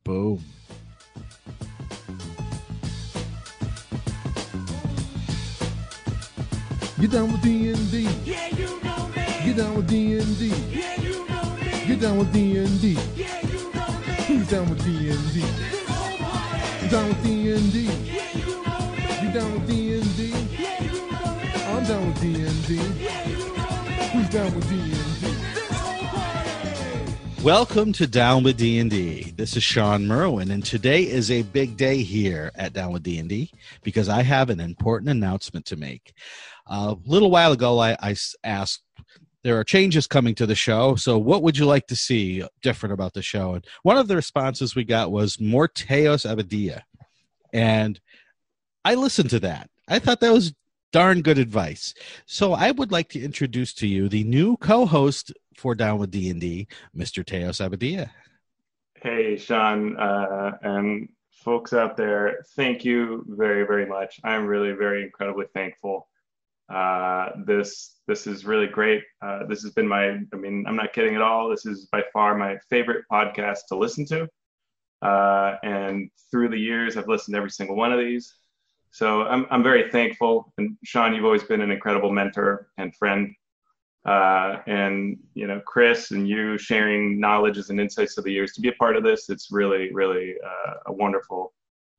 Boom. Get down with D&D. Yeah, you know me. Get down with D&D. Yeah, you know me. Get down with D&D. Yeah, you know me. Who's down with D&D? This whole party. Down with D&D. Yeah, you know me. You down with D&D? Yeah, you know me. I'm down with D&D. Yeah, you know me. Who's down with D&D? This whole party. Welcome to Down with D&D. This is Shawn Merwin, and today is a big day here at Down with D&D because I have an important announcement to make. A little while ago, I asked, there are changes coming to the show, so what would you like to see different about the show? And one of the responses we got was more Teos Abadia, and I listened to that. I thought that was darn good advice. So I would like to introduce to you the new co-host for Down with D&D, Mr. Teos Abadia. Hey, Shawn, and folks out there, thank you very, very much. I'm really very incredibly thankful. This is really great. This has been I'm not kidding at all. This is by far my favorite podcast to listen to. And through the years, I've listened to every single one of these. So I'm very thankful. And Shawn, you've always been an incredible mentor and friend. And, you know, Chris and you sharing knowledges and insights of the years to be a part of this. It's really, really a wonderful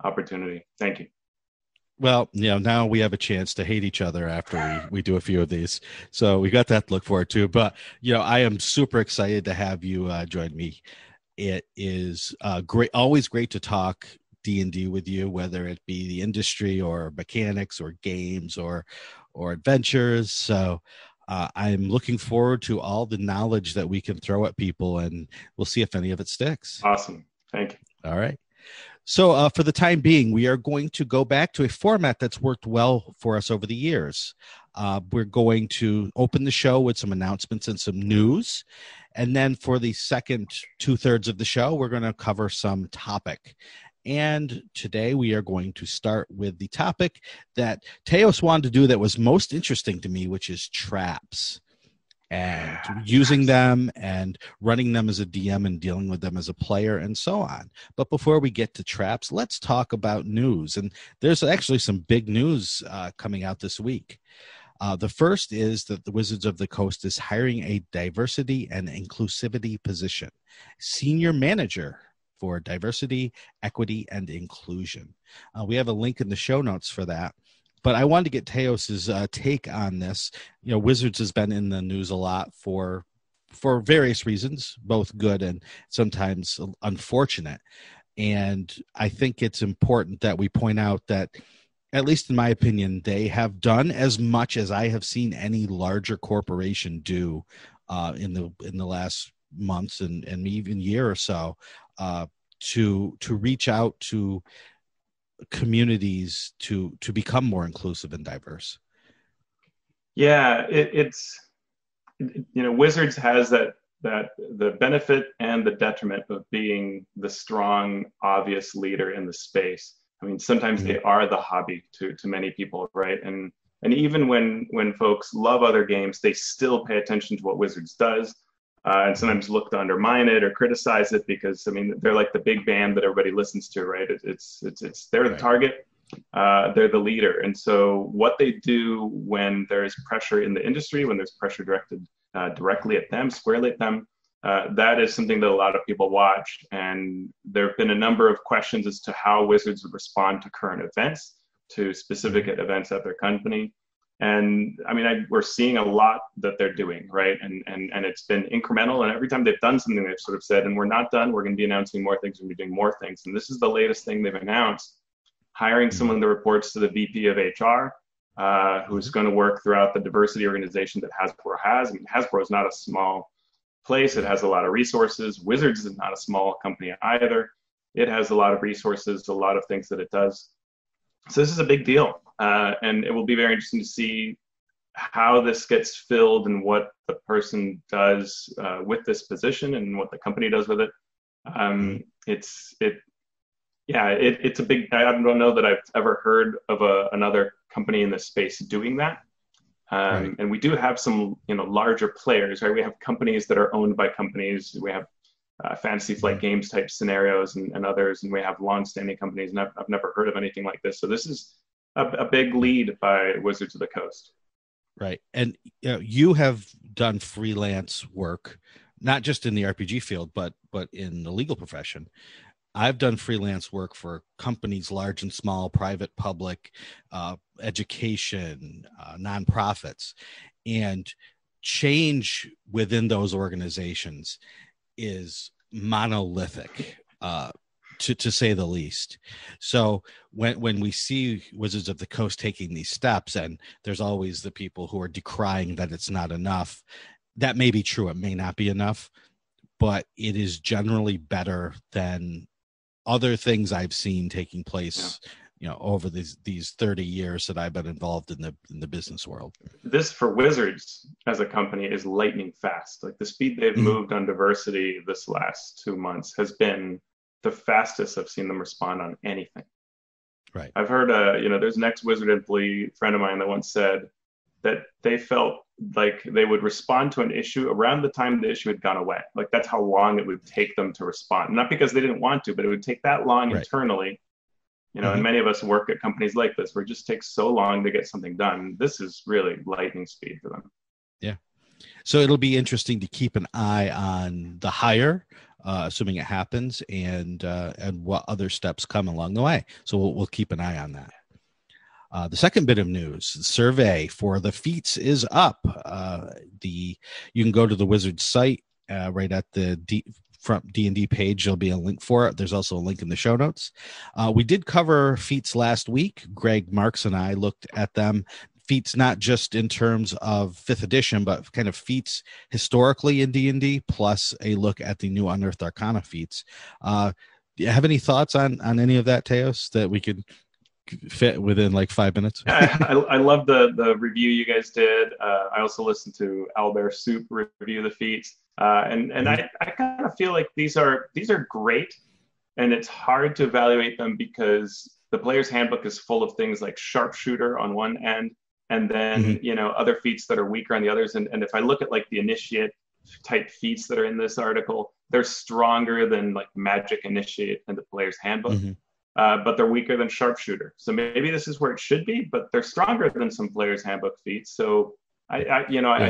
opportunity. Thank you. Well, you know, now we have a chance to hate each other after we do a few of these. So we got that to look forward to. But, you know, I am super excited to have you join me. It is great, always great to talk D&D with you, whether it be the industry or mechanics or games or adventures. So I'm looking forward to all the knowledge that we can throw at people, and we'll see if any of it sticks. Awesome. Thank you. All right. So for the time being, we are going to go back to a format that's worked well for us over the years. We're going to open the show with some announcements and some news. And then for the second 2/3 of the show, we're going to cover some topic. And today we are going to start with the topic that Teos wanted to do that was most interesting to me, which is traps. And using them and running them as a DM and dealing with them as a player and so on. But before we get to traps, let's talk about news. And there's actually some big news coming out this week. The first is that the Wizards of the Coast is hiring a diversity and inclusivity position, senior manager for diversity, equity, and inclusion. We have a link in the show notes for that. But I wanted to get Teos's take on this. You know, Wizards has been in the news a lot for various reasons, both good and sometimes unfortunate. And I think it's important that we point out that, at least in my opinion, they have done as much as I have seen any larger corporation do in the last months and even year or so to reach out to communities to become more inclusive and diverse. Yeah, it's you know, Wizards has that the benefit and the detriment of being the strong, obvious leader in the space. I mean, sometimes they are the hobby to many people, right? And even when folks love other games, they still pay attention to what Wizards does. And sometimes look to undermine it or criticize it because, I mean, they're like the big band that everybody listens to, right? They're the target, they're the leader. And so what they do when there's pressure in the industry, when there's pressure directed directly at them, squarely at them, that is something that a lot of people watch. And there have been a number of questions as to how Wizards would respond to current events, to specific events at their company. And I mean, we're seeing a lot that they're doing, right? And it's been incremental. And every time they've done something, they've sort of said, and we're not done. We're going to be announcing more things. We're going to be doing more things. And this is the latest thing they've announced, hiring someone that reports to the VP of HR, who's going to work throughout the diversity organization that Hasbro has. I mean, Hasbro is not a small place. It has a lot of resources. Wizards is not a small company either. It has a lot of resources, a lot of things that it does. So this is a big deal. And it will be very interesting to see how this gets filled and what the person does with this position and what the company does with it. It's a big, I don't know that I've ever heard of another company in this space doing that. Right. And we do have some, larger players, right? We have companies that are owned by companies. We have Fantasy Flight Games type scenarios and others, and we have long-standing companies, and I've never heard of anything like this. So this is a big lead by Wizards of the Coast. Right. And you have done freelance work, not just in the RPG field, but in the legal profession. I've done freelance work for companies, large and small, private, public, education, nonprofits, and change within those organizations is monolithic, to say the least. So when we see Wizards of the Coast taking these steps, and there's always the people who are decrying that it's not enough. That may be true. It may not be enough, but it is generally better than other things I've seen taking place, over these 30 years that I've been involved in the business world. This, for Wizards as a company, is lightning fast. Like the speed they've moved on diversity this last 2 months has been the fastest I've seen them respond on anything. Right. I've heard, there's an ex-Wizard employee friend of mine that once said that they felt like they would respond to an issue around the time the issue had gone away. Like that's how long it would take them to respond. Not because they didn't want to, but it would take that long internally. And many of us work at companies like this where it just takes so long to get something done. This is really lightning speed for them. Yeah. So it'll be interesting to keep an eye on the hire, assuming it happens, and what other steps come along the way. So we'll keep an eye on that. The second bit of news, the survey for the Feats is up. You can go to the Wizards site right at the front D&D page. There'll be a link for it. There's also a link in the show notes. We did cover Feats last week. Greg Marks and I looked at them. Feats not just in terms of 5th edition, but kind of Feats historically in D&D, plus a look at the new Unearthed Arcana Feats. Do you have any thoughts on any of that, Teos, that we could fit within like 5 minutes? I love the review you guys did. I also listened to Albert Soup review the Feats. And I kind of feel like these are great, and it's hard to evaluate them because the player's handbook is full of things like sharpshooter on one end, and then other feats that are weaker on the others. And if I look at like the initiate type feats that are in this article, they're stronger than like magic initiate in the player's handbook. But they're weaker than sharpshooter. So maybe this is where it should be, but they're stronger than some players' handbook feats. So I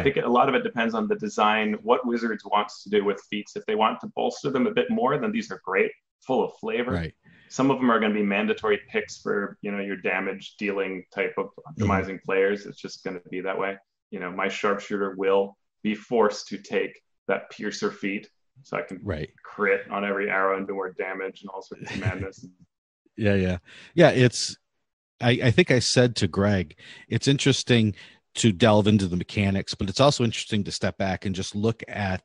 think a lot of it depends on the design, what Wizards wants to do with feats. If they want to bolster them a bit more, then these are great, full of flavor. Right. Some of them are going to be mandatory picks for, your damage dealing type of optimizing players. It's just going to be that way. My sharpshooter will be forced to take that piercer feat so I can crit on every arrow and do more damage and all sorts of madness. Yeah. I think I said to Greg, it's interesting to delve into the mechanics, but it's also interesting to step back and just look at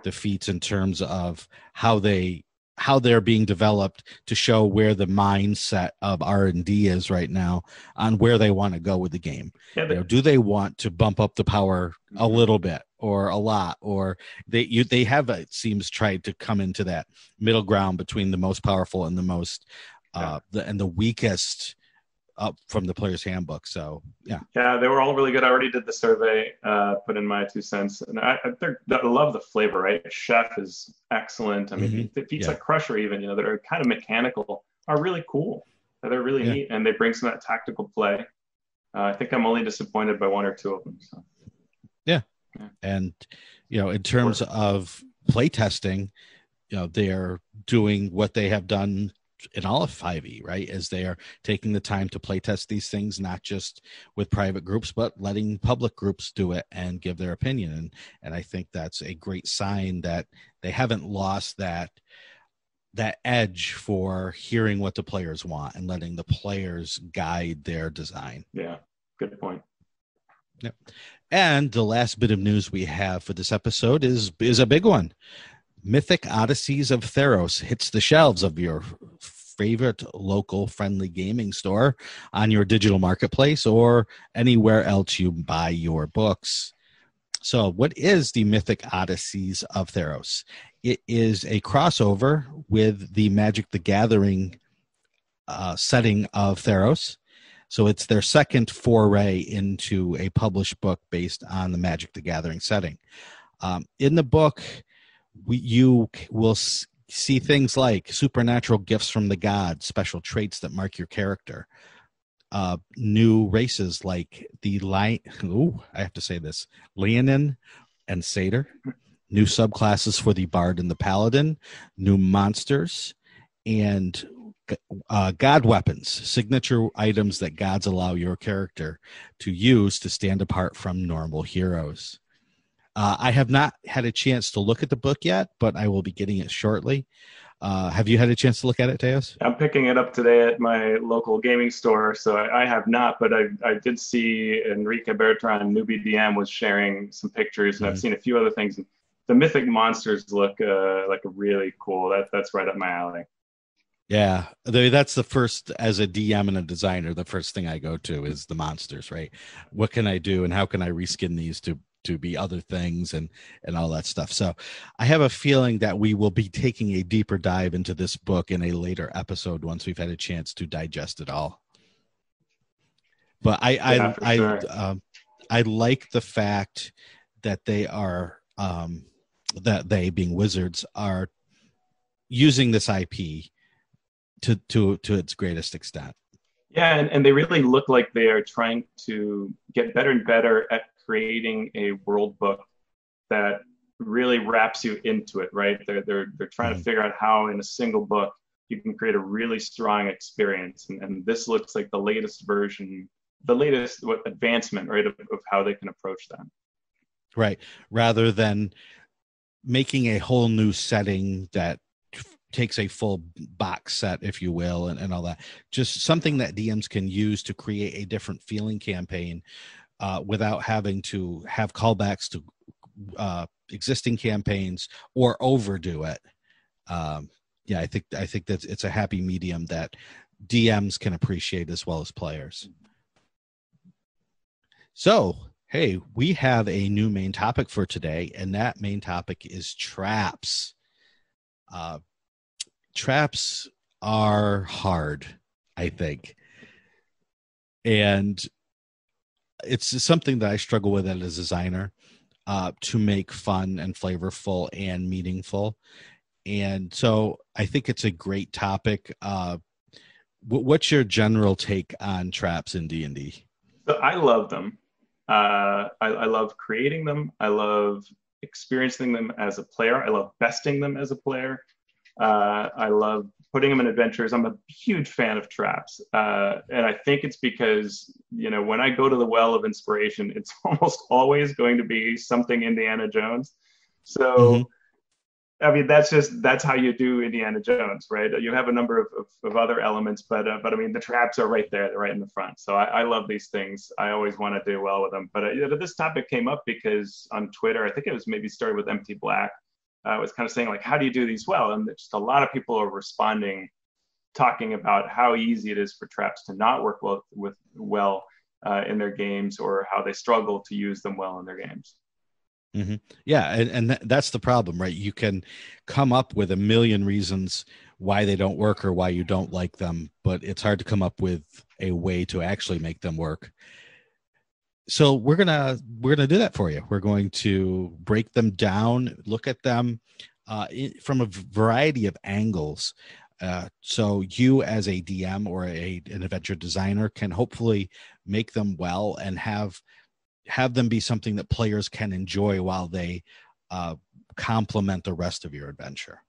the feats in terms of how they're being developed to show where the mindset of R&D is right now on where they want to go with the game. Do they want to bump up the power a little bit or a lot, or they have, it seems, tried to come into that middle ground between the most powerful and the most the weakest up from the player's handbook. So yeah, they were all really good. I already did the survey, put in my 2 cents, and I love the flavor. Right, Chef is excellent. I mean, feats like Crusher, even that are kind of mechanical, are really cool. They're really neat, and they bring some of that tactical play. I think I'm only disappointed by 1 or 2 of them. So. Yeah, and in terms of play testing, they're doing what they have done in all of 5e, right? As they are taking the time to play test these things, not just with private groups, but letting public groups do it and give their opinion. And I think that's a great sign that they haven't lost that edge for hearing what the players want and letting the players guide their design. Yeah, good point. Yep. And the last bit of news we have for this episode is a big one. Mythic Odysseys of Theros hits the shelves of your favorite local friendly gaming store, on your digital marketplace, or anywhere else you buy your books. So what is the Mythic Odysseys of Theros? It is a crossover with the Magic the Gathering setting of Theros. So it's their second foray into a published book based on the Magic the Gathering setting. In the book, you will see things like supernatural gifts from the gods, special traits that mark your character, new races like the I have to say this, Leonin and Satyr, new subclasses for the Bard and the Paladin, new monsters, and god weapons, signature items that gods allow your character to use to stand apart from normal heroes. I have not had a chance to look at the book yet, but I will be getting it shortly. Have you had a chance to look at it, Teos? I'm picking it up today at my local gaming store, so I have not, but I did see Enrique Bertrand, Newbie DM, was sharing some pictures, and I've seen a few other things. The mythic monsters look like really cool. That's right up my alley. Yeah, that's the first, as a DM and a designer, the first thing I go to is the monsters, right? What can I do and how can I reskin these to be other things and all that stuff. So I have a feeling that we will be taking a deeper dive into this book in a later episode once we've had a chance to digest it all. But I like the fact that they are that they, being Wizards, are using this IP to its greatest extent. Yeah, and they really look like they are trying to get better and better at creating a world book that really wraps you into it, right? They're trying to figure out how in a single book you can create a really strong experience. And this looks like the latest version, the latest advancement, right, of how they can approach that. Right. Rather than making a whole new setting that takes a full box set, if you will, and all that. Just something that DMs can use to create a different feeling campaign without having to have callbacks to existing campaigns or overdo it. Yeah, I think that it's a happy medium that DMs can appreciate as well as players. So, hey, we have a new main topic for today, and that main topic is traps. Traps are hard, I think. And it's something that I struggle with as a designer, to make fun and flavorful and meaningful. And so I think it's a great topic. What's your general take on traps in D&D? So I love them. I love creating them. I love experiencing them as a player. I love besting them as a player. I love putting them in adventures. I'm a huge fan of traps. And I think it's because, when I go to the well of inspiration, it's almost always going to be something Indiana Jones. So, I mean, that's how you do Indiana Jones, right? You have a number of other elements, but I mean, the traps are right there. They're right in the front. So I love these things. I always want to do well with them. But this topic came up because on Twitter, I think it was maybe started with Empty Black. I was kind of saying, like, how do you do these well? And just a lot of people are responding, talking about how easy it is for traps to not work well in their games, or how they struggle to use them well in their games. Mm-hmm. Yeah, and that's the problem, right? You can come up with a million reasons why they don't work or why you don't like them, but it's hard to come up with a way to actually make them work. So we're gonna do that for you. We're going to break them down, look at them from a variety of angles. So you, as a DM or an adventure designer, can hopefully make them well and have them be something that players can enjoy while they complement the rest of your adventure.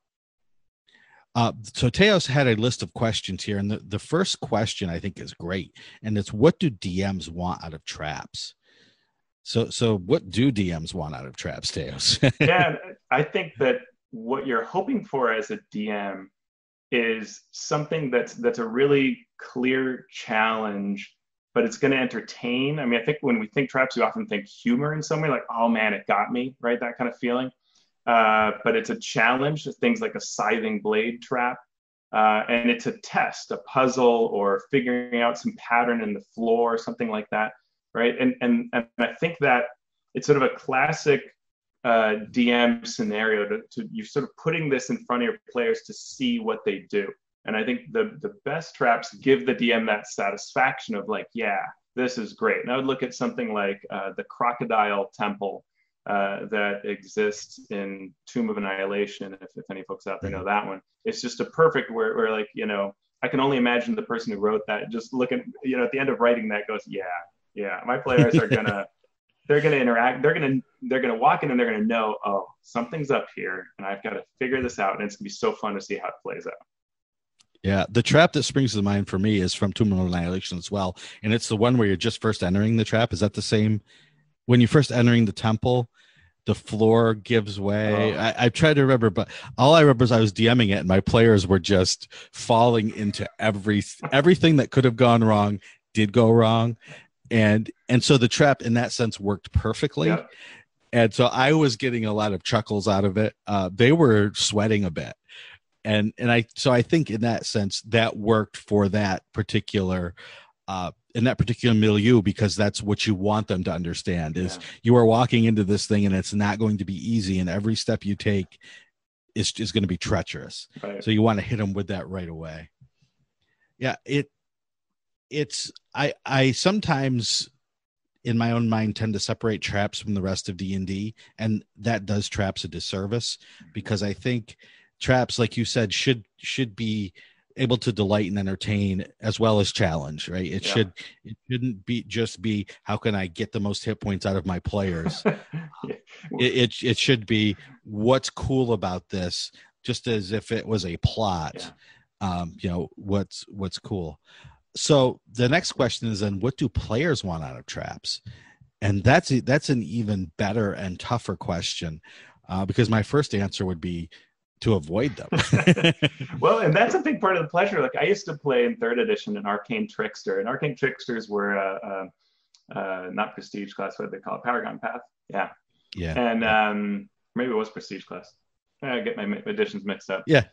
So Teos had a list of questions here, and the first question I think is great, and it's, what do DMs want out of traps? So what do DMs want out of traps, Teos? Yeah, I think that what you're hoping for as a DM is something that's a really clear challenge, but it's going to entertain. I mean, I think when we think traps, we often think humor in some way, like, oh man, it got me, right? That kind of feeling. But it's a challenge, things like a scything blade trap. And it's a test, a puzzle, or figuring out some pattern in the floor, something like that, right? And I think that it's sort of a classic DM scenario to you're sort of putting this in front of your players to see what they do. And I think the best traps give the DM that satisfaction of, like, yeah, this is great. And I would look at something like the Crocodile Temple that exists in Tomb of Annihilation, if any folks out there know that one. It's just a perfect where like, you know, I can only imagine the person who wrote that just looking, you know, at the end of writing that goes, yeah, my players are gonna, they're gonna interact, they're gonna walk in and they're gonna know, oh, something's up here, and I've got to figure this out, and it's gonna be so fun to see how it plays out. Yeah, the trap that springs to mind for me is from Tomb of Annihilation as well, and it's the one where you're just first entering the trap. Is that the same? When you're first entering the temple, the floor gives way. Oh. I tried to remember, but all I remember is I was DMing it, and my players were just falling into everything that could have gone wrong did go wrong, and so the trap in that sense worked perfectly. Yep. And so I was getting a lot of chuckles out of it. They were sweating a bit. And I think in that sense that worked for that particular in that particular milieu, because that's what you want them to understand is you are walking into this thing and it's not going to be easy, and every step you take is going to be treacherous. Right. So you want to hit them with that right away. Yeah, it's I sometimes in my own mind tend to separate traps from the rest of D&D, and that does traps a disservice, because I think traps, like you said, should be able to delight and entertain as well as challenge, right? It shouldn't be how can I get the most hit points out of my players. It should be what's cool about this, just as if it was a plot. You know, what's cool. So the next question is then, what do players want out of traps? And that's an even better and tougher question, because my first answer would be to avoid them. Well, and that's a big part of the pleasure. Like, I used to play in 3rd edition an Arcane Trickster, and Arcane Tricksters were not prestige class, what they call it, Paragon Path. Yeah. And maybe it was prestige class. I get my editions mixed up. Yeah,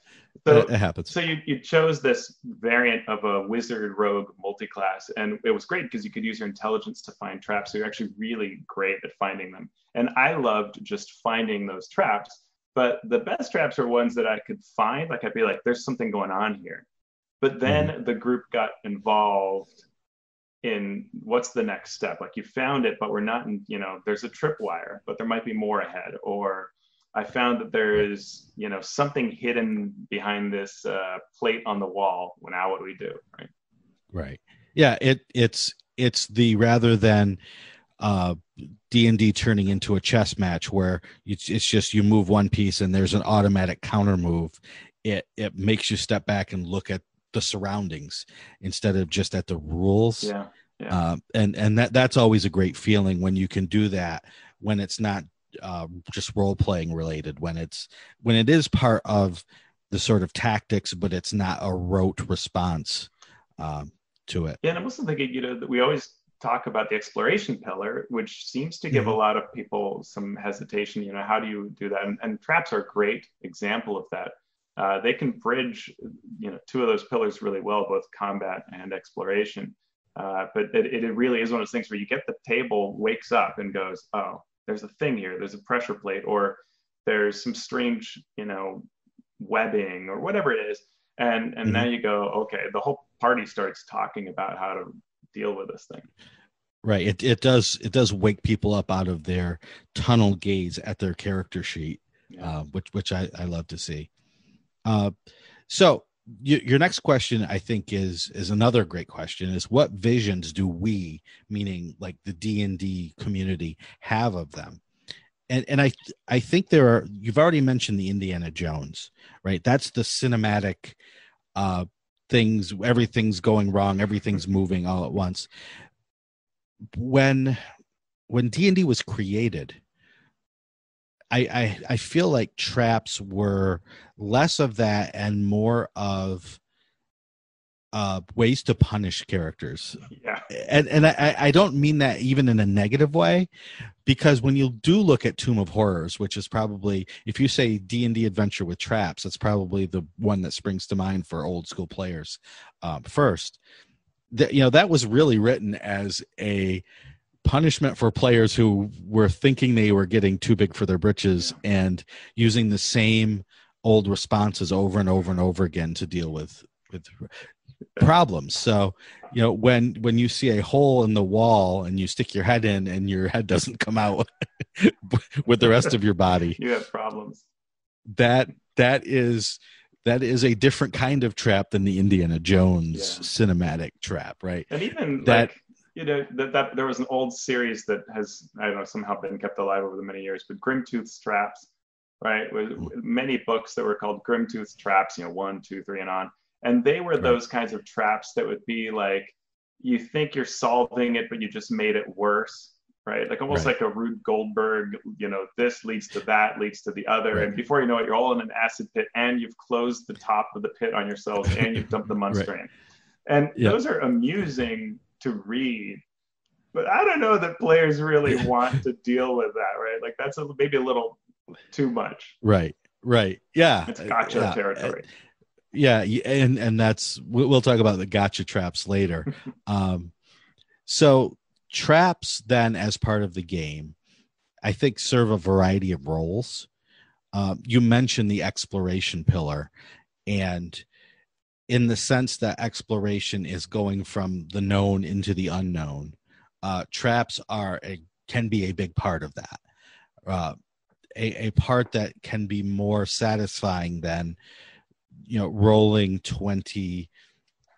so it happens. So you chose this variant of a wizard rogue multi-class, and it was great because you could use your intelligence to find traps. So you're actually really great at finding them. And I loved just finding those traps. But the best traps are ones that I could find. Like, I'd be like, there's something going on here. But then the group got involved in what's the next step. Like, you found it, but we're not in, you know, there's a tripwire, but there might be more ahead. Or I found that there is, you know, something hidden behind this plate on the wall. Well, now what do we do? Right. Yeah. It's the, rather than D&D turning into a chess match where it's just you move one piece and there's an automatic counter move. It makes you step back and look at the surroundings instead of just at the rules. And that's always a great feeling when you can do that, when it's not just role playing related, when it is part of the sort of tactics, but it's not a rote response to it. Yeah, and I'm also thinking, you know, that we always talk about the exploration pillar, which seems to give a lot of people some hesitation. You know, how do you do that? And traps are a great example of that. They can bridge, you know, two of those pillars really well, both combat and exploration. But it really is one of those things where you get the table wakes up and goes, oh, there's a thing here. There's a pressure plate, or there's some strange, you know, webbing or whatever it is. And now you go, okay, the whole party starts talking about how to deal with this thing. Right. It does wake people up out of their tunnel gaze at their character sheet, which I love to see. So your next question, I think, is another great question, is what visions do we, meaning like the D&D community, have of them? And I think you've already mentioned the Indiana Jones, right? That's the cinematic things, everything's going wrong, everything's moving all at once. When D&D was created, I feel like traps were less of that and more of ways to punish characters. Yeah. And I don't mean that even in a negative way, because when you do look at Tomb of Horrors, which is probably, if you say D&D adventure with traps, that's probably the one that springs to mind for old school players first. That was really written as a punishment for players who were thinking they were getting too big for their britches and using the same old responses over and over and over again to deal with problems. So, when you see a hole in the wall and you stick your head in and your head doesn't come out with the rest of your body, You have problems. that is a different kind of trap than the Indiana Jones cinematic trap, right? And even that that there was an old series that has, I don't know, somehow been kept alive over the many years, but Grimtooth's Traps, right? With many books that were called Grimtooth's Traps, 1, 2, 3, and on. And they were those kinds of traps that would be like, you think you're solving it, but you just made it worse, right? Like almost like a Rube Goldberg, this leads to that, leads to the other. And before you know it, you're all in an acid pit and you've closed the top of the pit on yourself and you've dumped the monster in. And those are amusing to read. But I don't know that players really want to deal with that, right? Like that's maybe a little too much. Right. Yeah. It's gotcha territory. Yeah, and we'll talk about the gotcha traps later. So traps then, as part of the game, I think serve a variety of roles. You mentioned the exploration pillar, and in the sense that exploration is going from the known into the unknown, traps can be a big part of that. A part that can be more satisfying than rolling 20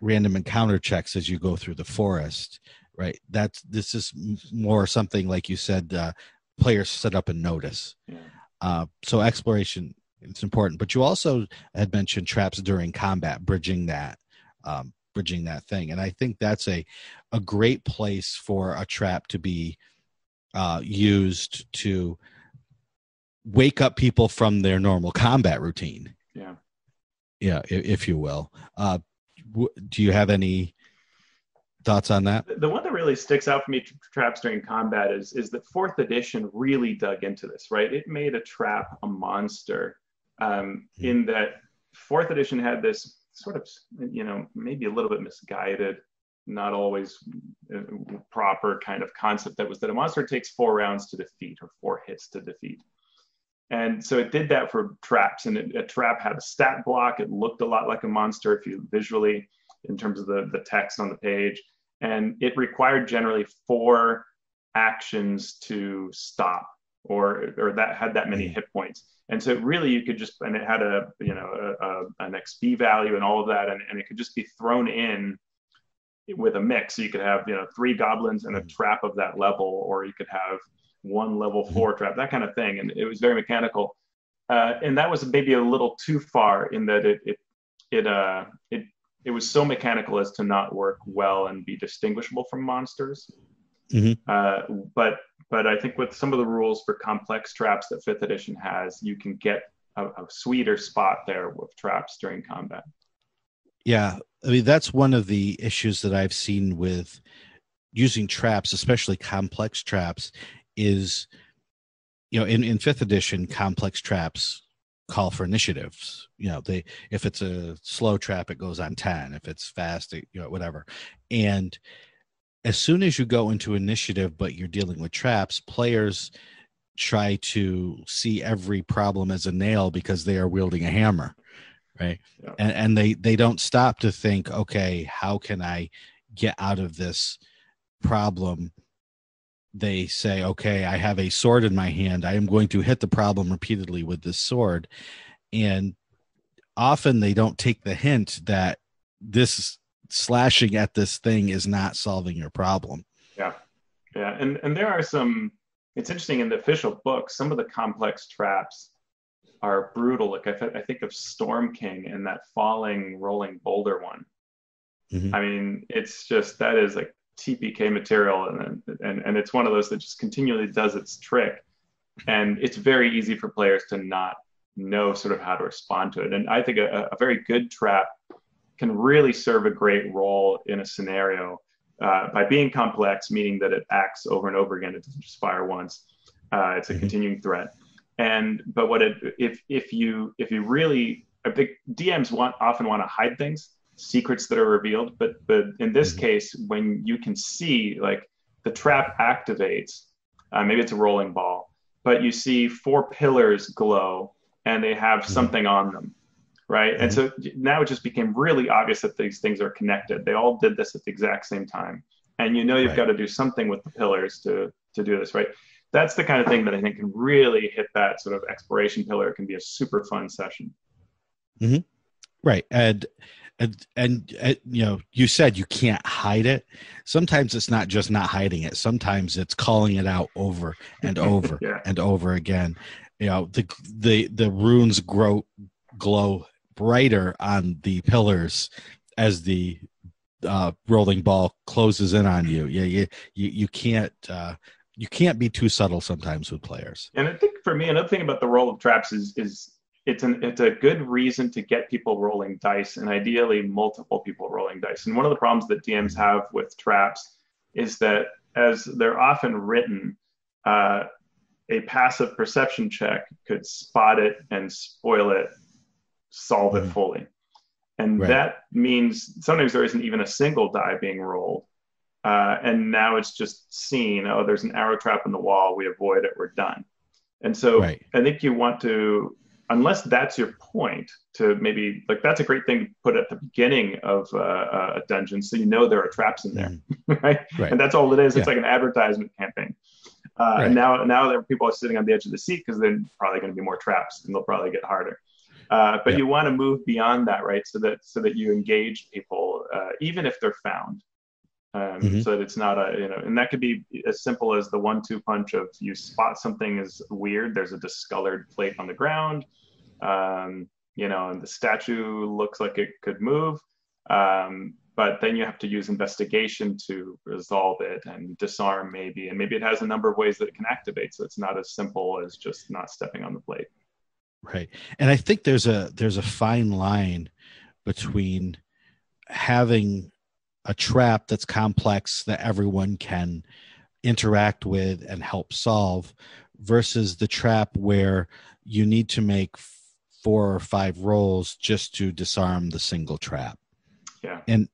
random encounter checks as you go through the forest, right? This is more something, like you said, players set up and notice. So exploration, it's important, but you also had mentioned traps during combat, bridging that thing. And I think that's a great place for a trap to be used to wake up people from their normal combat routine. Yeah, if you will. Do you have any thoughts on that? The one that really sticks out for me, traps during combat, is that 4th edition really dug into this, right? It made a trap a monster, in that 4th edition had this sort of, maybe a little bit misguided, not always proper kind of concept that was that a monster takes 4 rounds to defeat, or 4 hits to defeat. And so it did that for traps, and a trap had a stat block. It looked a lot like a monster if you visually, in terms of the text on the page, and it required generally 4 actions to stop, or that had that many hit points. And so really you could just, and it had an XP value and all of that, and it could just be thrown in with a mix. So you could have 3 goblins and a trap of that level, or you could have 1 level 4 trap, that kind of thing. And it was very mechanical. And that was maybe a little too far, in that it was so mechanical as to not work well and be distinguishable from monsters. But I think with some of the rules for complex traps that 5th edition has, you can get a sweeter spot there with traps during combat. Yeah, I mean, that's one of the issues that I've seen with using traps, especially complex traps, is, in 5th edition, complex traps call for initiatives. If it's a slow trap, it goes on 10. If it's fast, whatever. And as soon as you go into initiative, but you're dealing with traps, players try to see every problem as a nail because they are wielding a hammer, right? Yeah. And they don't stop to think, okay, how can I get out of this problem? They say, okay, I have a sword in my hand. I am going to hit the problem repeatedly with this sword. And often they don't take the hint that this slashing at this thing is not solving your problem. Yeah. And there are some, it's interesting, in the official book, some of the complex traps are brutal. Like I think of Storm King and that falling rolling boulder one. I mean, it's just, that is like TPK material, and it's one of those that just continually does its trick, and it's very easy for players to not know sort of how to respond to it. And I think a very good trap can really serve a great role in a scenario by being complex, meaning that it acts over and over again. It doesn't just fire once. It's a continuing threat. But if you really, I think DMs often want to hide things, secrets that are revealed, but in this case, when you can see, like, the trap activates, maybe it's a rolling ball, but you see 4 pillars glow and they have something on them, right? And so now it just became really obvious that these things are connected. They all did this at the exact same time. And you know you've got to do something with the pillars to do this, right? That's the kind of thing that I think can really hit that sort of exploration pillar. It can be a super fun session. Mm-hmm. Right. And you know, you said you can't hide it. Sometimes it's not just not hiding it. Sometimes it's calling it out over and over and over again. You know, the runes glow brighter on the pillars as the rolling ball closes in on you. You can't be too subtle sometimes with players. And I think for me, another thing about the role of traps is it's a good reason to get people rolling dice, and ideally multiple people rolling dice. And one of the problems that DMs have with traps is that as they're often written, a passive perception check could spot it and spoil it, solve it fully. And that means sometimes there isn't even a single die being rolled. And now it's just seen, oh, there's an arrow trap in the wall, we avoid it, we're done. And so I think you want to, unless that's your point, to maybe, like, that's a great thing to put at the beginning of a dungeon, so you know there are traps in there, right? And that's all it is. It's like an advertisement campaign. And now there are people sitting on the edge of the seat because there's probably going to be more traps and they'll probably get harder. But you want to move beyond that, right? So that you engage people, even if they're found. So that it's not and that could be as simple as the 1-2 punch of you spot something is weird. There's a discolored plate on the ground, and the statue looks like it could move. But then you have to use investigation to resolve it and disarm maybe. And maybe it has a number of ways that it can activate. So it's not as simple as just not stepping on the plate. Right. And I think there's a fine line between having a trap that's complex that everyone can interact with and help solve versus the trap where you need to make 4 or 5 rolls just to disarm the single trap. Yeah. And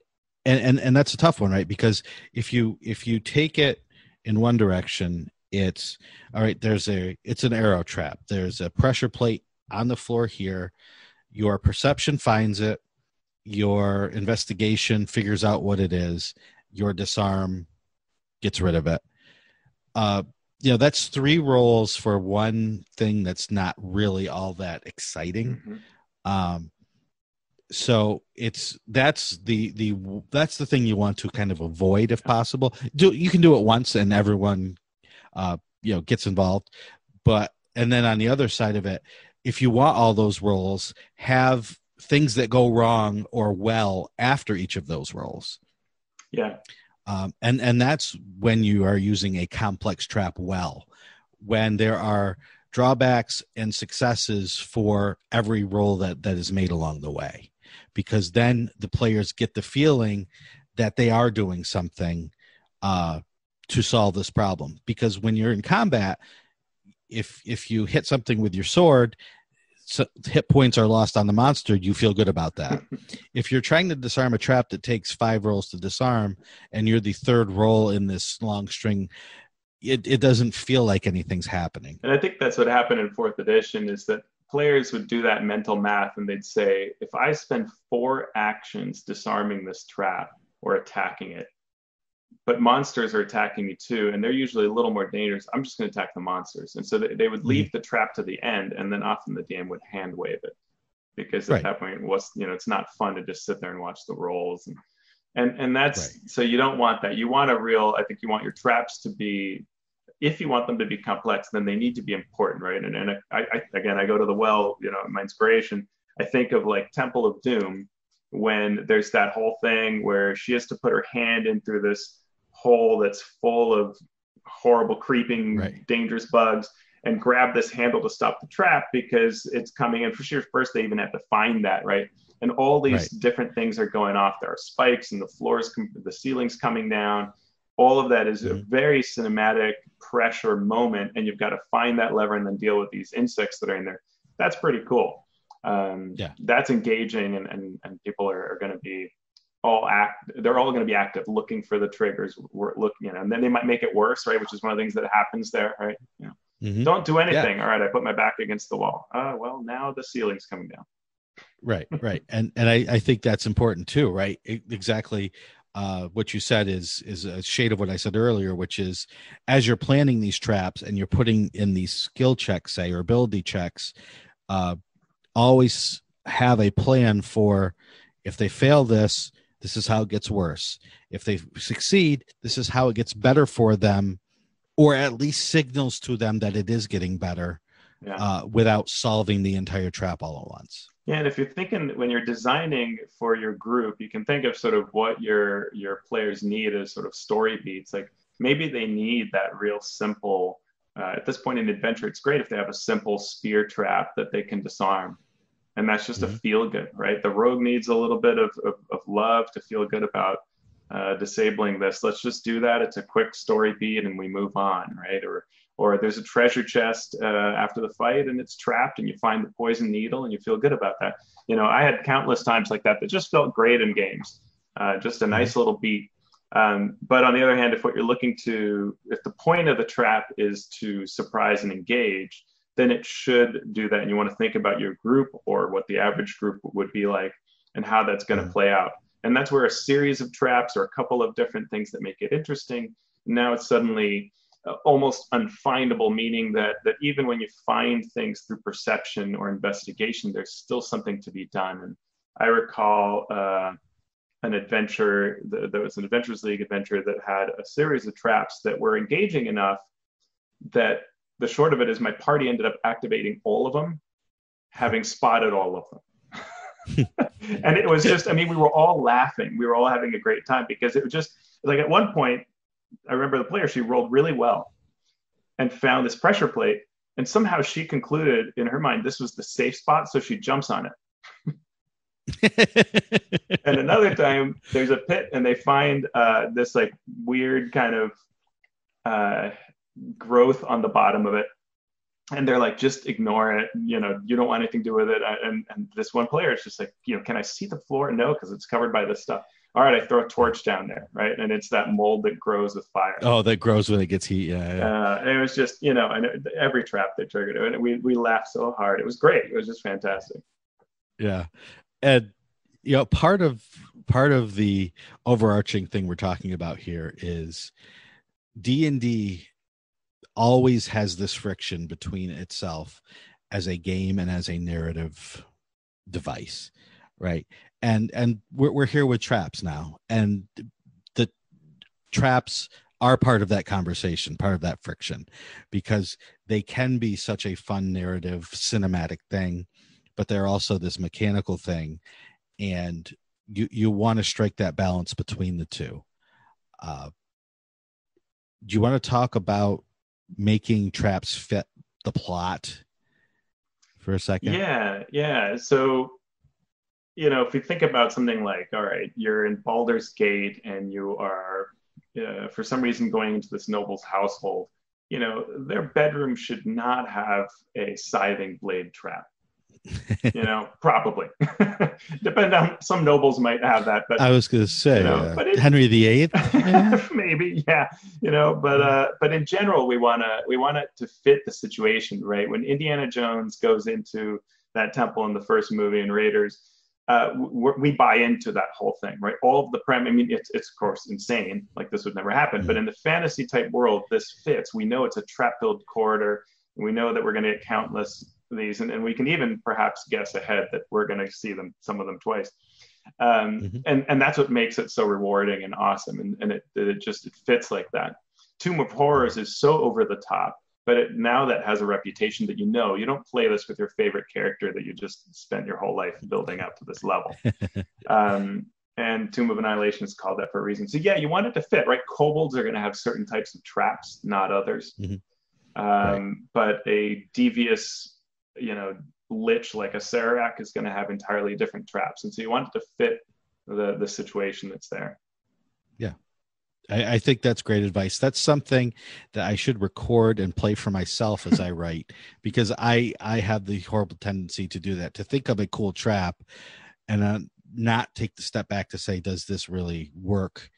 that's a tough one, right? Because if you take it in one direction, it's all right, it's an arrow trap. There's a pressure plate on the floor here. Your perception finds it. Your investigation figures out what it is. Your disarm gets rid of it. That's 3 rolls for one thing that's not really all that exciting. So that's the thing you want to kind of avoid if possible. You can do it once and everyone gets involved, and then on the other side of it, if you want all those rolls, have things that go wrong or well after each of those rolls. Yeah. And that's when you are using a complex trap well, when there are drawbacks and successes for every roll that is made along the way, because then the players get the feeling that they are doing something to solve this problem. Because when you're in combat, if you hit something with your sword, so hit points are lost on the monster, you feel good about that. If you're trying to disarm a trap that takes 5 rolls to disarm and you're the 3rd roll in this long string, it doesn't feel like anything's happening. And I think that's what happened in 4th edition, is that players would do that mental math and they'd say, if I spend 4 actions disarming this trap or attacking it, but monsters are attacking me too, and they're usually a little more dangerous, I'm just going to attack the monsters. And so they would leave the trap to the end, and then often the DM would hand wave it, because at that point it's not fun to just sit there and watch the rolls. And that's so you don't want that. You want I think you want your traps to be, if you want them to be complex, then they need to be important, right? And I go to the well, my inspiration, I think of like Temple of Doom, when there's that whole thing where she has to put her hand in through this hole that's full of horrible, creeping, dangerous bugs, and grab this handle to stop the trap because it's coming in. First, they even have to find that, right? And all these different things are going off. There are spikes and the ceiling's coming down. All of that is a very cinematic pressure moment, and you've got to find that lever and then deal with these insects that are in there. That's pretty cool. That's engaging, and people are going to be they're all going to be active, looking for the triggers. We're looking, and then they might make it worse, right? Which is one of the things that happens there, right? Don't do anything. All right, I put my back against the wall. Well, now the ceiling's coming down. Right. And I think that's important too, right? Exactly. What you said is a shade of what I said earlier, which is as you're planning these traps and you're putting in these skill checks, say, or ability checks, always have a plan for if they fail this is how it gets worse. If they succeed, this is how it gets better for them, or at least signals to them that it is getting better, without solving the entire trap all at once. Yeah, and if you're thinking when you're designing for your group, you can think of sort of what your players need as sort of story beats. Like maybe they need that real simple. At this point in adventure, it's great if they have a simple spear trap that they can disarm, and that's just a feel good, right? The rogue needs a little bit of love to feel good about disabling this. Let's just do that. It's a quick story beat, and we move on, right? Or there's a treasure chest after the fight and it's trapped and you find the poison needle and you feel good about that. I had countless times like that just felt great in games. Just a nice little beat. But on the other hand, if the point of the trap is to surprise and engage, then it should do that. And you want to think about your group or what the average group would be like and how that's going to play out. And that's where a series of traps or a couple of different things that make it interesting. Now it's suddenly almost unfindable, meaning that even when you find things through perception or investigation, there's still something to be done. And I recall an adventure, there was an Adventures League adventure that had a series of traps that were engaging enough that the short of it is my party ended up activating all of them, having spotted all of them. And it was just, we were all laughing. We were all having a great time because it was just like at one point, I remember the player, she rolled really well and found this pressure plate. And somehow she concluded in her mind, this was the safe spot. So she jumps on it. And another time there's a pit and they find this like weird kind of growth on the bottom of it. And they're like, just ignore it. You don't want anything to do with it. And this one player is just like, can I see the floor? No, because it's covered by this stuff. All right, I throw a torch down there, right? And it's that mold that grows with fire. Oh, that grows when it gets heat. Yeah. And it was just, every trap they triggered it. And we laughed so hard. It was great. It was just fantastic. Yeah. And, part of the overarching thing we're talking about here is D&D always has this friction between itself as a game and as a narrative device, right? And we're here with traps now, and the traps are part of that conversation, part of that friction, because they can be such a fun narrative cinematic thing, but they're also this mechanical thing, and you want to strike that balance between the two. Do you want to talk about making traps fit the plot for a second? Yeah. So if we think about something like, all right, you're in Baldur's Gate and you are, for some reason, going into this noble's household, their bedroom should not have a scything blade trap. Probably. Depend on, some nobles might have that, but I was going to say, but Henry VIII, maybe, yeah. But in general, we want it to fit the situation, right? When Indiana Jones goes into that temple in the first movie in Raiders, we buy into that whole thing, right? All of the it's of course insane, like this would never happen, but in the fantasy type world, this fits. We know it's a trap-filled corridor. We know that we're going to get countless of these, and we can even perhaps guess ahead that we're going to see some of them twice. And that's what makes it so rewarding and awesome, and it fits like that. Tomb of Horrors is so over the top, but now that has a reputation that you don't play this with your favorite character that you just spent your whole life building up to this level. And Tomb of Annihilation is called that for a reason. So yeah, you want it to fit, right? Kobolds are going to have certain types of traps, not others. Right. But a devious, lich like a Sararak is going to have entirely different traps. And so you want it to fit the situation that's there. Yeah. I think that's great advice. That's something that I should record and play for myself as I write, because I have the horrible tendency to do that, to think of a cool trap and not take the step back to say, does this really work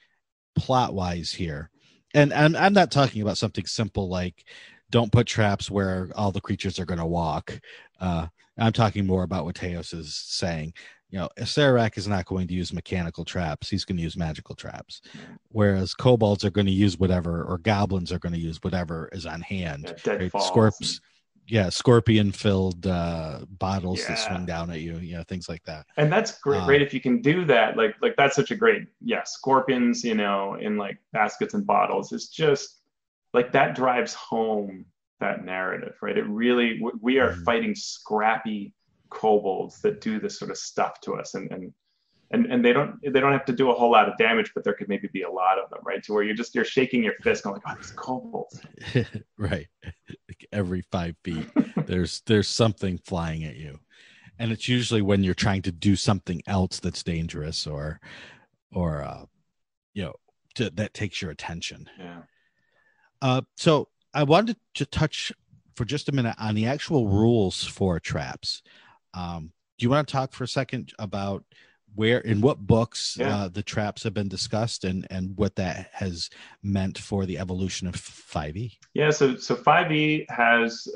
plot wise here? And I'm not talking about something simple like don't put traps where all the creatures are going to walk. I'm I'm talking more about what Teos is saying. You know, Sararak is not going to use mechanical traps. He's going to use magical traps. Whereas kobolds are going to use whatever, or goblins are going to use whatever is on hand. Deadfalls. Scorpion-filled bottles that swing down at you, things like that. And that's great if you can do that. Like that's such a great, scorpions, in like baskets and bottles. It's just like that drives home that narrative, right? It really, we are fighting scrappy kobolds that do this sort of stuff to us, and they don't have to do a whole lot of damage, but there could maybe be a lot of them, right? To where you're shaking your fist going like, oh, these kobolds. Right. Every 5 feet there's something flying at you, and it's usually when you're trying to do something else that's dangerous or that takes your attention. So I wanted to touch for just a minute on the actual rules for traps. Do you want to talk for a second about where, in what books the traps have been discussed and what that has meant for the evolution of 5e? Yeah, so 5e has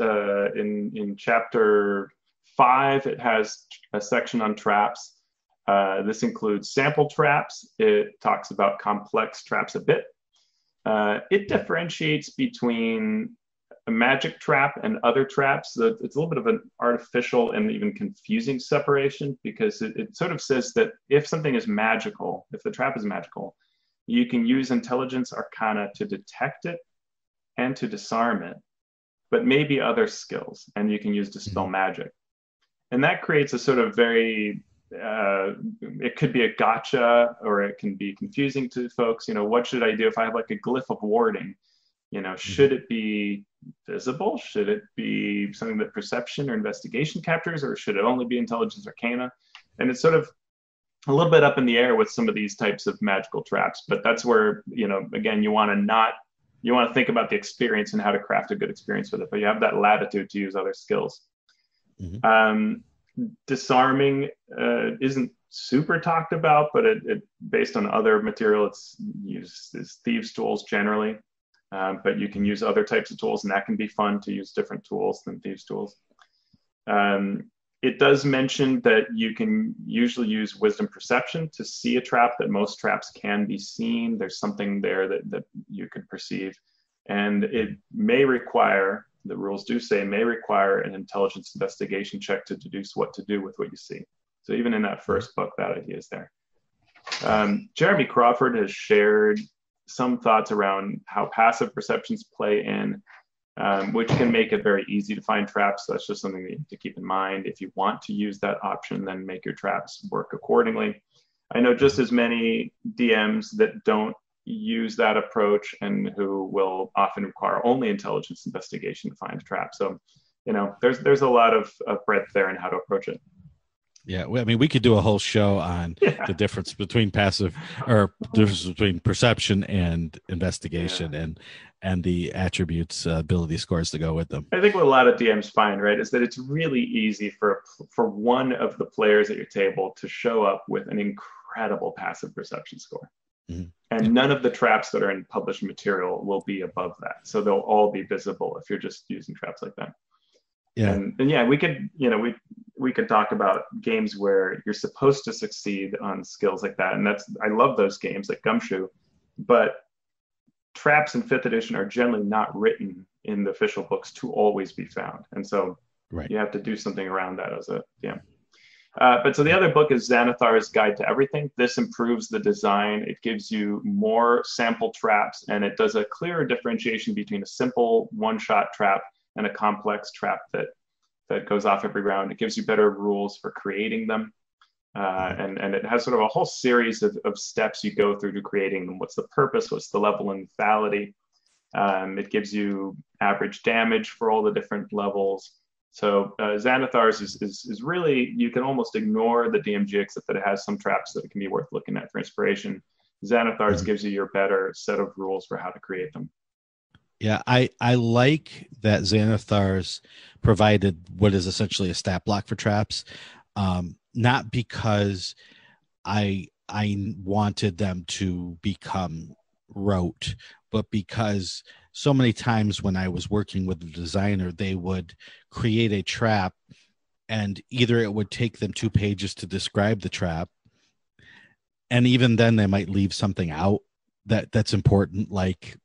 in chapter 5, it has a section on traps. This includes sample traps. It talks about complex traps a bit. It differentiates between a magic trap and other traps. So it's a little bit of an artificial and even confusing separation, because it sort of says that if something is magical, if the trap is magical, you can use intelligence arcana to detect it and to disarm it, but maybe other skills, and you can use dispel magic. And that creates a sort of very, it could be a gotcha, or it can be confusing to folks. What should I do if I have like a glyph of warding? Should it be visible? Should it be something that perception or investigation captures, or should it only be intelligence arcana? And it's sort of a little bit up in the air with some of these types of magical traps, but that's where, again, you want to think about the experience and how to craft a good experience with it, but you have that latitude to use other skills. Disarming isn't super talked about, but it based on other material, it's used as thieves' tools generally. But you can use other types of tools, and that can be fun to use different tools than thieves' tools. It does mention that you can usually use wisdom perception to see a trap, that most traps can be seen. There's something there that you could perceive. And it may require, the rules do say, may require an intelligence investigation check to deduce what to do with what you see. So even in that first book, that idea is there. Jeremy Crawford has shared some thoughts around how passive perceptions play in, which can make it very easy to find traps. So that's just something that you have to keep in mind. If you want to use that option, then make your traps work accordingly. I know just as many DMs that don't use that approach and who will often require only intelligence investigation to find a trap. So, there's a lot of breadth there in how to approach it. Yeah, I mean, we could do a whole show on the difference between difference between perception and investigation and the attributes, ability scores to go with them. I think what a lot of DMs find, right, is that it's really easy for one of the players at your table to show up with an incredible passive perception score. And none of the traps that are in published material will be above that. So they'll all be visible if you're just using traps like that. Yeah. And we could, we could talk about games where you're supposed to succeed on skills like that. And I love those games like Gumshoe, but traps in 5th edition are generally not written in the official books to always be found. And so you have to do something around that as a DM. But so the other book is Xanathar's Guide to Everything. This improves the design. It gives you more sample traps, and it does a clearer differentiation between a simple one-shot trap and a complex trap that goes off every round. It gives you better rules for creating them. And it has sort of a whole series of steps you go through to creating them. What's the purpose? What's the level and lethality? It gives you average damage for all the different levels. So Xanathar's is really, you can almost ignore the DMG, except that it has some traps that it can be worth looking at for inspiration. Xanathar's gives you your better set of rules for how to create them. Yeah, I like that Xanathar's provided what is essentially a stat block for traps, not because I wanted them to become rote, but because so many times when I was working with the designer, they would create a trap and either it would take them 2 pages to describe the trap, and even then they might leave something out that's important, like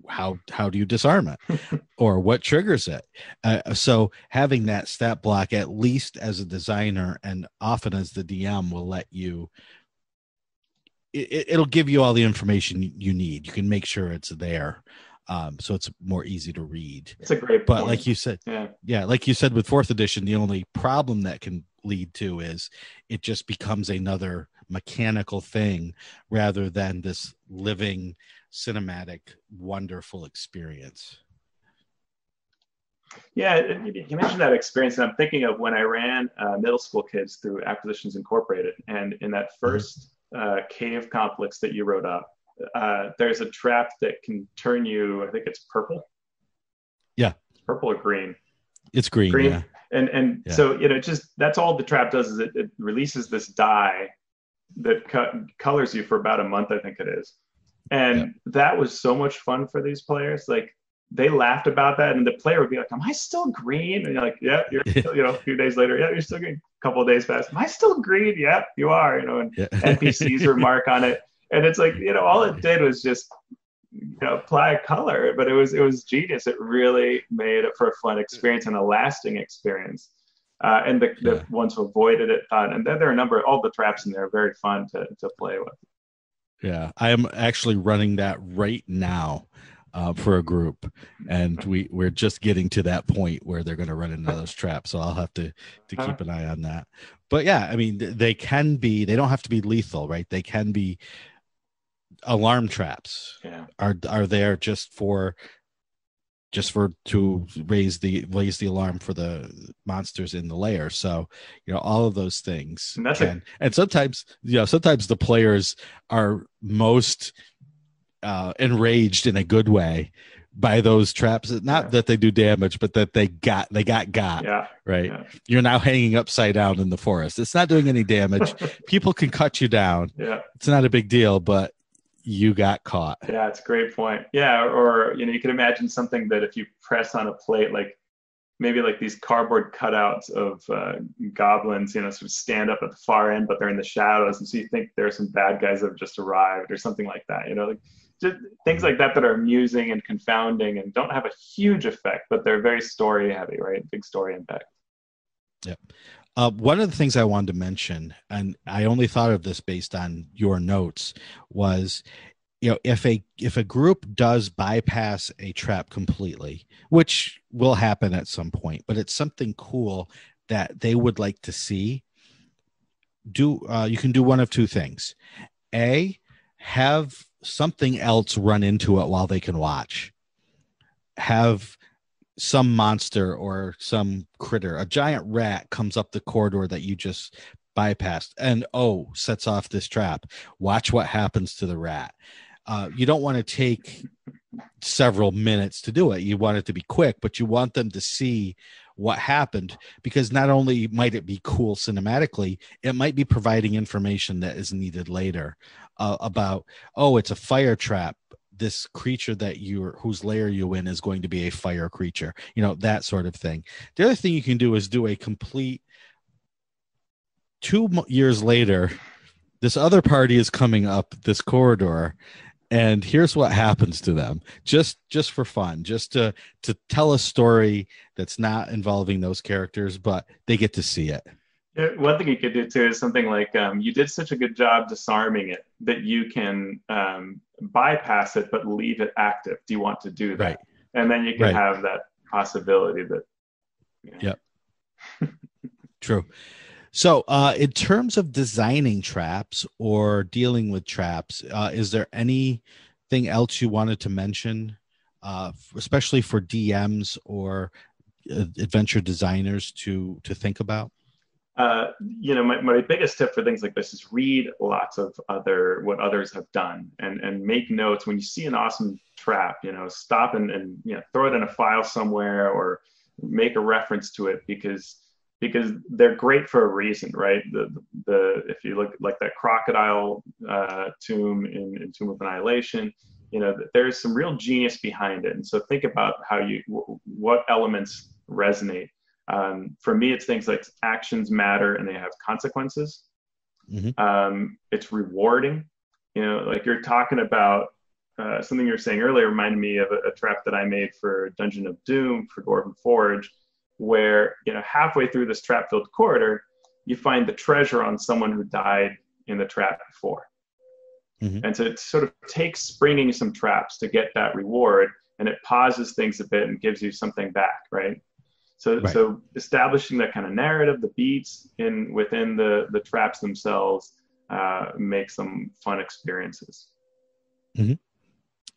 how do you disarm it, or what triggers it. So having that stat block, at least as a designer and often as the DM, will let you, it'll give you all the information you need. You can make sure it's there, so it's more easy to read. It's a great But point. like you said, like you said, with 4th edition, the only problem that can lead to is it just becomes another mechanical thing rather than this living, cinematic, wonderful experience. Yeah, you mentioned that experience, and I'm thinking of when I ran middle school kids through Acquisitions Incorporated, and in that first cave complex that you wrote up, there's a trap that can turn you, I think it's purple. Yeah. Purple or green? It's green, yeah. And so, just, that's all the trap does, is it releases this dye that colors you for about a month, I think it is. And that was so much fun for these players. Like, they laughed about that, and the player would be like, "Am I still green?" And you're like, "Yeah, you're still," a few days later, "Yeah, you're still green." A couple of days pass, "Am I still green?" "Yeah, you are." And NPCs remark on it, and it's like, all it did was just apply a color, but it was genius. It really made it for a fun experience and a lasting experience. And the ones who avoided it thought, and then there are a number, all the traps in there are very fun to play with. Yeah, I am actually running that right now for a group, and we're just getting to that point where they're going to run into those traps. So I'll have to keep an eye on that. But yeah, I mean, they don't have to be lethal, right? They can be alarm traps. Yeah, are there just to raise the alarm for the monsters in the lair. So all of those things and sometimes the players are most enraged in a good way by those traps. Not that they do damage, but that they got right. Yeah. You're now hanging upside down in the forest. It's not doing any damage. People can cut you down. It's not a big deal, but you got caught. Yeah, it's a great point. Yeah, or you can imagine something that if you press on a plate, like maybe like these cardboard cutouts of goblins, sort of stand up at the far end, but they're in the shadows, and so you think there's some bad guys that have just arrived or something like that. Like just things like that are amusing and confounding and don't have a huge effect, but they're very story heavy, right? Big story impact. Yeah. One of the things I wanted to mention, and I only thought of this based on your notes, was, if a group does bypass a trap completely, which will happen at some point, but it's something cool that they would like to see, you can do one of two things. A, have something else run into it while they can watch. Have some monster or some critter, a giant rat, comes up the corridor that you just bypassed and sets off this trap. Watch what happens to the rat. You don't want to take several minutes to do it. You want it to be quick, but you want them to see what happened, because not only might it be cool cinematically, it might be providing information that is needed later about, it's a fire trap. This creature whose lair you in is going to be a fire creature, that sort of thing. The other thing you can do is do a complete 2 years later, this other party is coming up this corridor, and here's what happens to them, just for fun, just to tell a story that's not involving those characters, but they get to see it. One thing you could do too is something like, you did such a good job disarming it that you can bypass it but leave it active. Do you want to do that? Right. And then you can have that possibility that. Yep. True. So in terms of designing traps or dealing with traps, is there anything else you wanted to mention, especially for DMs or adventure designers to think about? My biggest tip for things like this is read lots of what others have done and make notes. When you see an awesome trap, stop and throw it in a file somewhere or make a reference to it, because they're great for a reason, right? If you look like that crocodile tomb in Tomb of Annihilation, there's some real genius behind it. And so think about what elements resonate. For me, it's things like actions matter and they have consequences. It's rewarding. Like you're talking about something you were saying earlier reminded me of a trap that I made for Dungeon of Doom for Dwarven Forge, where halfway through this trap-filled corridor, you find the treasure on someone who died in the trap before. And so it sort of takes springing some traps to get that reward, and it pauses things a bit and gives you something back, right? So establishing that kind of narrative, the beats within the traps themselves makes them fun experiences.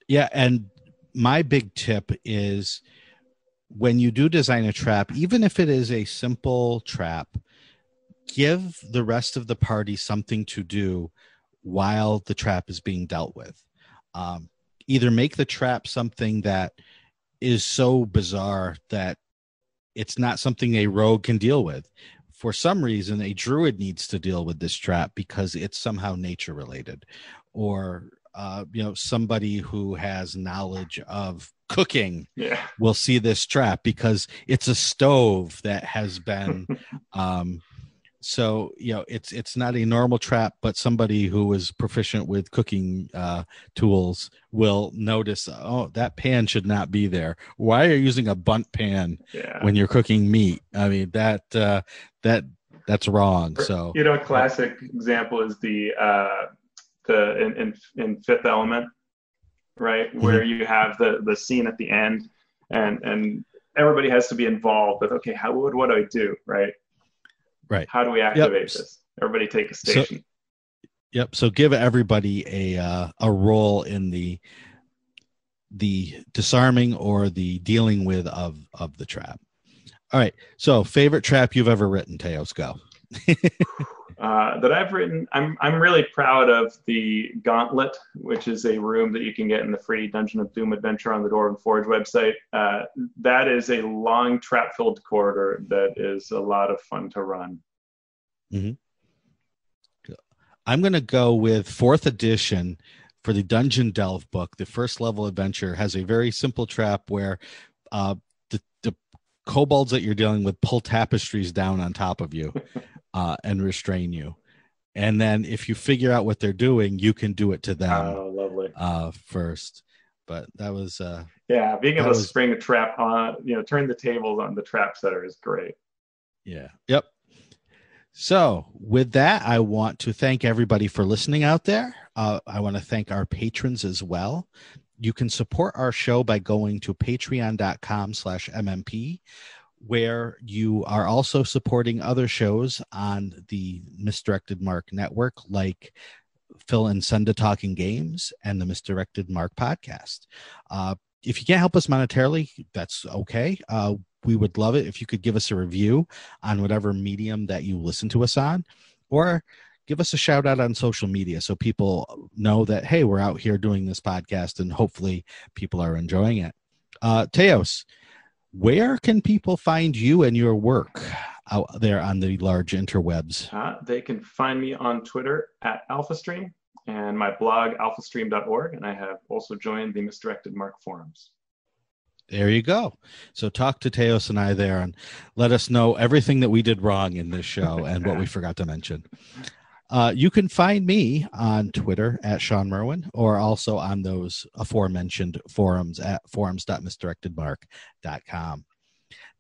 Yeah, and my big tip is when you do design a trap, even if it is a simple trap, give the rest of the party something to do while the trap is being dealt with. Either make the trap something that is so bizarre that it's not something a rogue can deal with. For some reason, a druid needs to deal with this trap because it's somehow nature related, or somebody who has knowledge of cooking will see this trap because it's a stove that has been it's not a normal trap, but somebody who is proficient with cooking tools will notice, oh, that pan should not be there. Why are you using a bunt pan when you're cooking meat? I mean, that's wrong. So a classic example is in Fifth Element, right, where you have the scene at the end, and everybody has to be involved with, okay, what do I do, right? How do we activate this? Everybody take a station. So give everybody a role in the disarming or the dealing with of the trap. All right. So favorite trap you've ever written, Teos, go. That I've written, I'm really proud of the Gauntlet, which is a room that you can get in the free Dungeon of Doom adventure on the Dwarven Forge website. That is a long trap-filled corridor that is a lot of fun to run. I'm going to go with 4th edition for the Dungeon Delve book. The first level adventure has a very simple trap where the kobolds that you're dealing with pull tapestries down on top of you and restrain you. And then if you figure out what they're doing, you can do it to them. Oh, lovely. First. But that was being able to spring a trap on, turn the tables on the trap setter is great. Yeah. Yep. So with that, I want to thank everybody for listening out there. I want to thank our patrons as well. You can support our show by going to patreon.com/MMP, where you are also supporting other shows on the Misdirected Mark Network, like Phil and Senda Talking Games and the Misdirected Mark Podcast. If you can't help us monetarily, that's okay. We would love it if you could give us a review on whatever medium that you listen to us on, or give us a shout out on social media so people know that, hey, we're out here doing this podcast, and hopefully people are enjoying it. Teos, where can people find you and your work out there on the large interwebs? They can find me on Twitter at AlphaStream and my blog, alphastream.org, and I have also joined the Misdirected Mark forums. There you go. So talk to Teos and I there and let us know everything that we did wrong in this show and what we forgot to mention. You can find me on Twitter at Shawn Merwin, or also on those aforementioned forums at forums.misdirectedmark.com.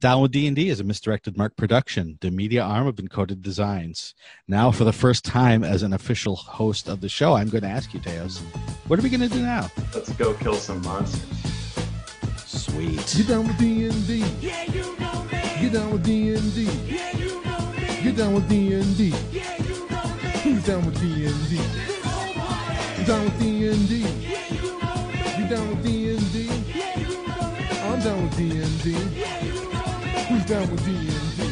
Down with D&D is a Misdirected Mark production, the media arm of Encoded Designs. Now, for the first time as an official host of the show, I'm going to ask you, Teos, what are we going to do now? Let's go kill some monsters. Sweet. Get down with D&D. Yeah, you know me. Get down with D&D. Yeah, you know me. Get down with D&D. Yeah, you know me. Who's down with D&D? This whole party. Down with D&D. Yeah, you know me. You down with D&D? Yeah, you know me. I'm down with D&D. Yeah, you know me. Who's down with D&D?